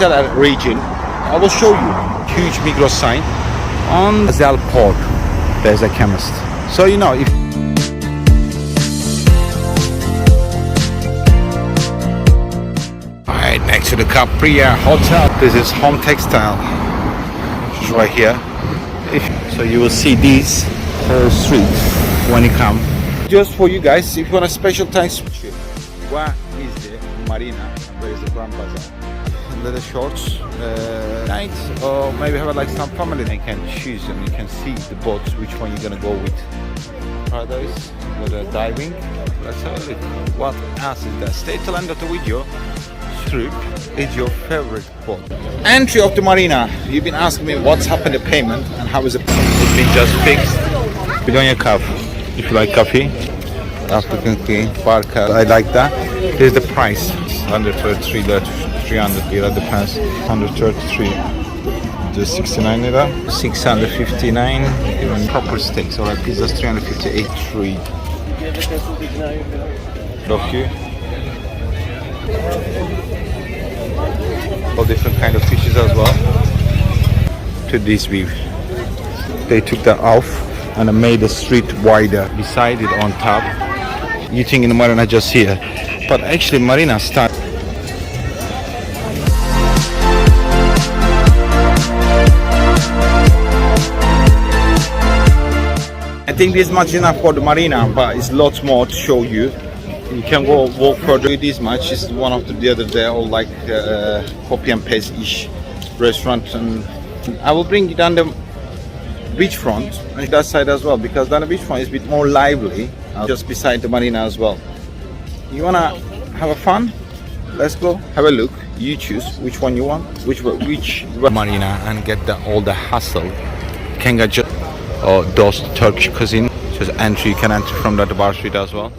that region. I will show you huge Migros sign on Zal Port. There's a chemist. So you know if. Alright, next to the Capria Hotel. This is Home Textile. Which is right here. So you will see these whole street when you come. Just for you guys, if you want a special time trip, where is the Marina and where is the Grand Bazaar? Little shorts, night, or maybe have like some family. They can choose and you can see the boats, which one you're gonna go with. Paradise, with the diving. Let's have a look. What else is there? Stay till end of the video. Strip is your favorite boat. Entry of the Marina. You've been asking me what's happened to payment and how is it? It's been just fixed. Put on your cup if you like coffee. African tea, bar card. I like that. Here's the price. 133 lira, 300 lira depends. 133. Just 69 lira. 659. Even proper steaks. Alright, pizza's 358. 3. Rocky. All different kind of fishes as well. To this view. They took that off and made the street wider. Beside it on top. You think in the Marina just here, but actually Marina start. I think this much enough for the Marina, but it's lots more to show you. You can go walk further. This much is one of the other there, all like copy and paste ish restaurant, and I will bring you down the beachfront and that side as well, because down the beachfront is a bit more lively. Just beside the Marina as well. You wanna have a fun? Let's go have a look. You choose which one you want, which Marina, and get all the hustle. You can get just those Turkish cuisine. Just entry. You can enter from the bar street as well.